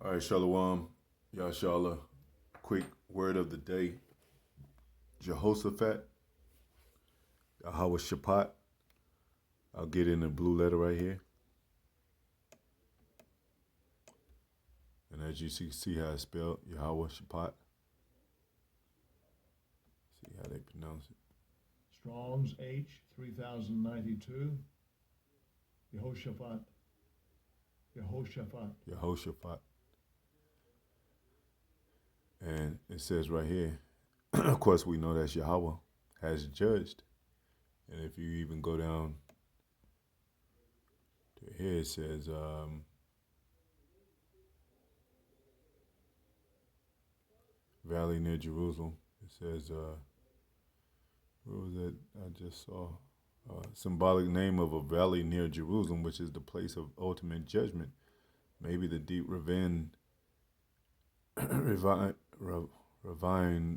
All right, Shalom, Yashala. Quick word of the day. Jehoshaphat, Jehoshaphat. I'll get in the blue letter right here. And as you see how it's spelled, Jehoshaphat. See how they pronounce it. Strong's H 3092. Jehoshaphat. Jehoshaphat. Jehoshaphat. And it says right here, of course, we know that Yahweh has judged. And if you even go down to here, it says, valley near Jerusalem. It says, where was it? I just saw symbolic name of a valley near Jerusalem, which is the place of ultimate judgment. Maybe the deep ravine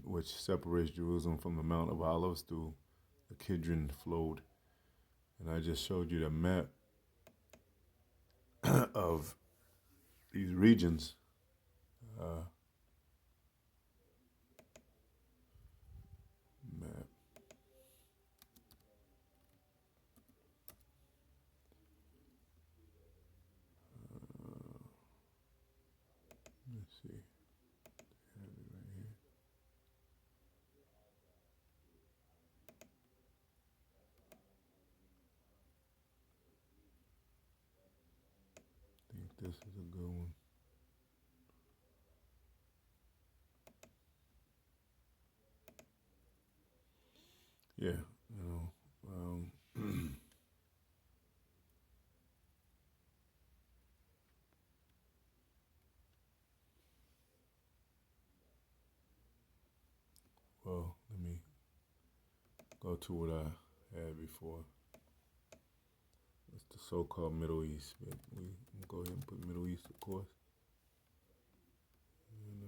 which separates Jerusalem from the Mount of Olives through the Kidron flowed. And I just showed you the map of these regions. Map. Let's see. Have it right here. I think this is a good one. Yeah, you know. Well, let me go to what I had before. It's the so-called Middle East, but we can go ahead and put Middle East, of course. And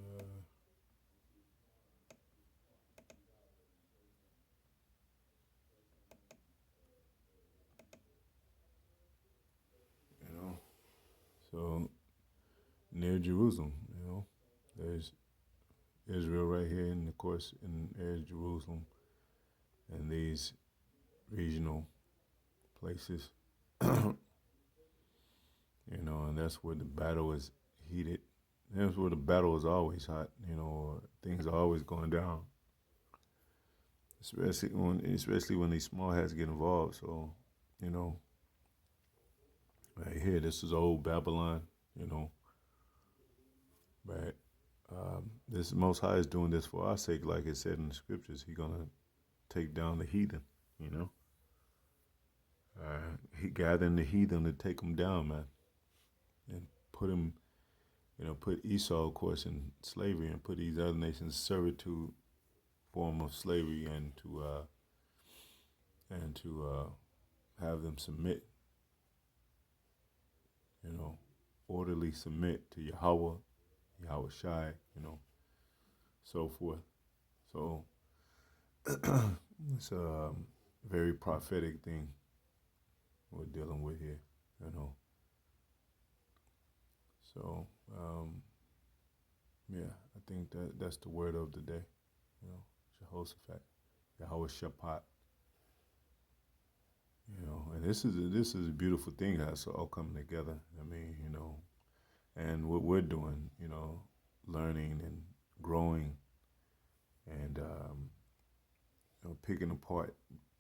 you know, so near Jerusalem, you know, there's Israel right here, and of course, there's Jerusalem, and these regional places, you know, and that's where the battle is heated. That's where the battle is always hot, you know. Things are always going down, especially when these small hats get involved. So, you know, right here, this is old Babylon, you know, right? This Most High is doing this for our sake, like it said in the scriptures. He's gonna take down the heathen, you know. He gathering the heathen to take them down, man, and put him, you know, put Esau, of course, in slavery, and put these other nations servitude form of slavery, and to have them submit, you know, orderly submit to Yahweh, Yahweh Shai, you know, so forth. So it's a very prophetic thing we're dealing with here, you know. So yeah, I think that's the word of the day, you know, Jehoshaphat, Yahweh Shaphat, you know, and this is a beautiful thing how it's all coming together. I mean, you know, and what we're doing, you know, learning and growing, and you know, picking apart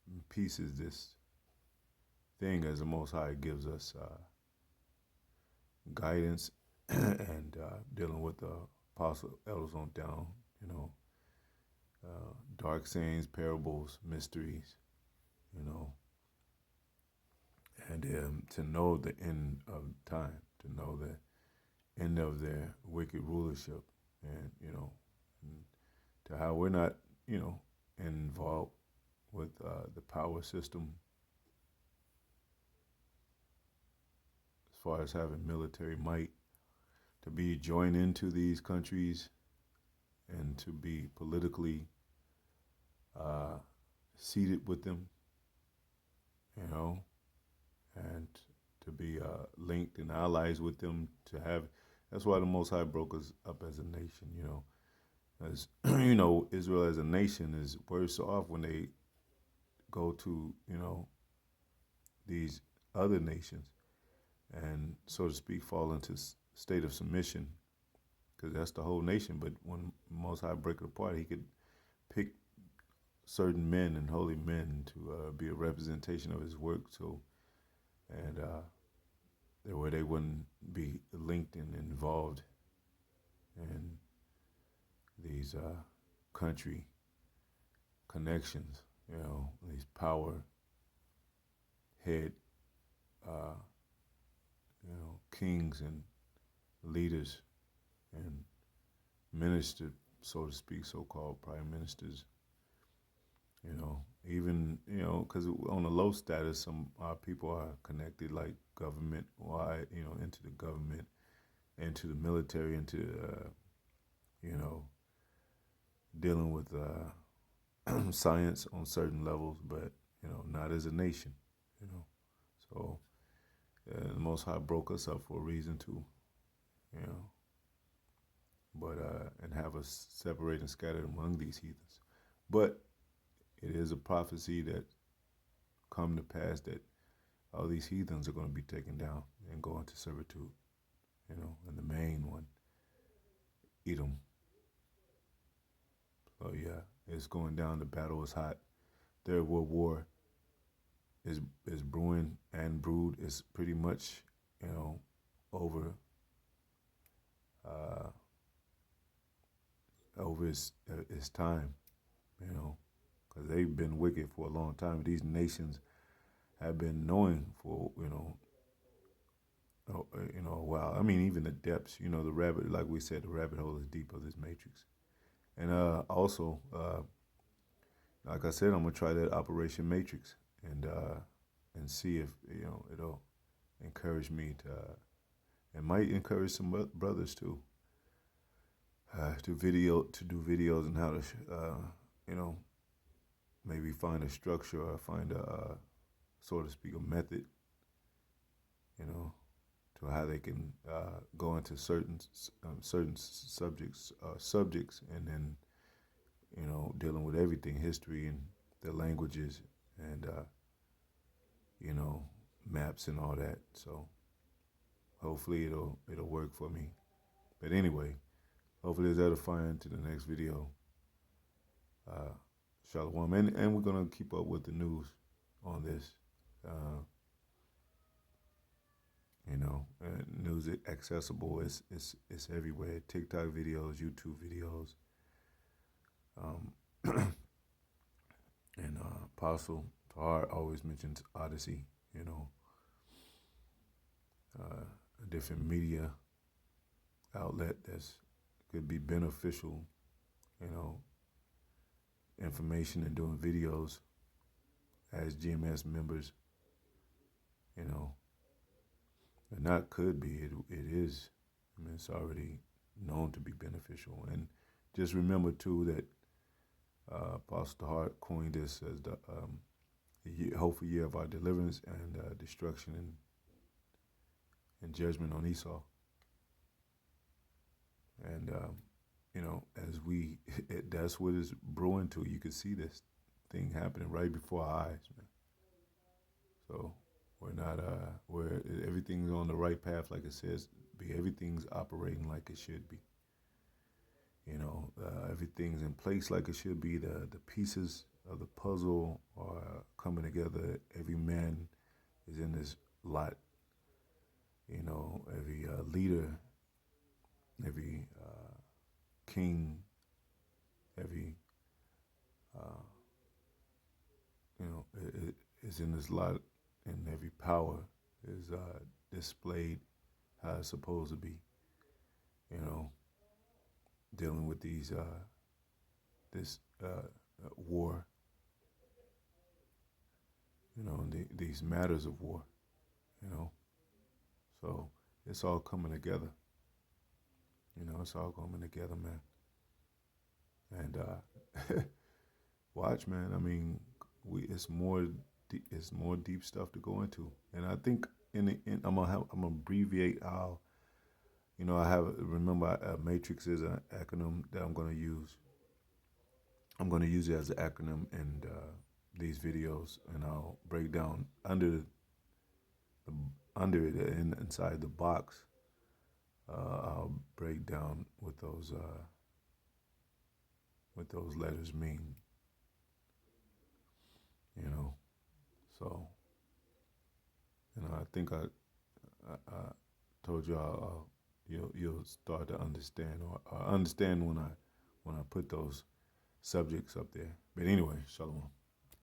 in pieces this thing as the Most High gives us guidance and dealing with the apostle elders on down, you know, dark sayings, parables, mysteries, you know, and to know the end of time, to know the end of their wicked rulership, and you know, and to how we're not, you know, involved with the power system as far as having military might, to be joined into these countries and to be politically uh, seated with them, you know, and to be linked and allies with them, to have, That's why the Most High broke us up as a nation. As Israel as a nation is worse off when they go to these other nations and, so to speak, fall into state of submission, because that's the whole nation. But when Most High break it apart, He could pick certain men and holy men to be a representation of His work. So, and where they wouldn't be linked and involved in these country connections, these power head, uh, kings and leaders and ministers, so to speak, so-called prime ministers. Even because on the low status, some people are connected, like government wide, into the government, into the military, into you know dealing with science on certain levels, but not as a nation. You know, so the Most High broke us up for a reason too. You know, but and have us separate and scattered among these heathens. But it is a prophecy that come to pass that all these heathens are going to be taken down and go into servitude. And the main one, Edom. So yeah, it's going down. The battle is hot. Third World War is brewing and brewed. It's pretty much over uh, over its time. Because they've been wicked for a long time. These nations have been knowing for a while. I mean, even the depths. The rabbit, like we said, the rabbit hole is deep of this matrix. And also, like I said, I'm gonna try that Operation Matrix and see if it'll encourage me to, and might encourage some brothers too, to do videos and how to, maybe find a structure or find a, so to speak, a method, to how they can go into certain subjects, and then dealing with everything, history and the languages and maps and all that. So hopefully it'll work for me. But anyway, hopefully it's edifying to the next video. Shalom, and we're gonna keep up with the news on this. News is accessible. It's everywhere. TikTok videos, YouTube videos, and Apostle Tahar always mentions Odyssey. A different media outlet that's could be beneficial. Information and doing videos as GMS members. And not could be. It is. I mean, it's already known to be beneficial. And just remember too that Apostle Hart coined this as the hopeful year of our deliverance and destruction and judgment on Esau. And as that's what is brewing to. You can see this thing happening right before our eyes, man. So we're not where everything's on the right path, like it says. Everything's operating like it should be. Everything's in place like it should be. The pieces of the puzzle are coming together. Every man is in this lot. Every leader, every king, every is in this lot, and every power is displayed how it's supposed to be. Dealing with this war. These matters of war. So it's all coming together. It's all coming together, man. And watch, man. I mean, it's more deep stuff to go into. And I think I'm gonna abbreviate our I have remember matrix is an acronym that I'm going to use. I'm going to use it as an acronym in these videos, and I'll break down the under it inside the box. I'll break down what those letters mean. You know, so I think I told you you'll start to understand or understand when I put those subjects up there. But anyway, shalom.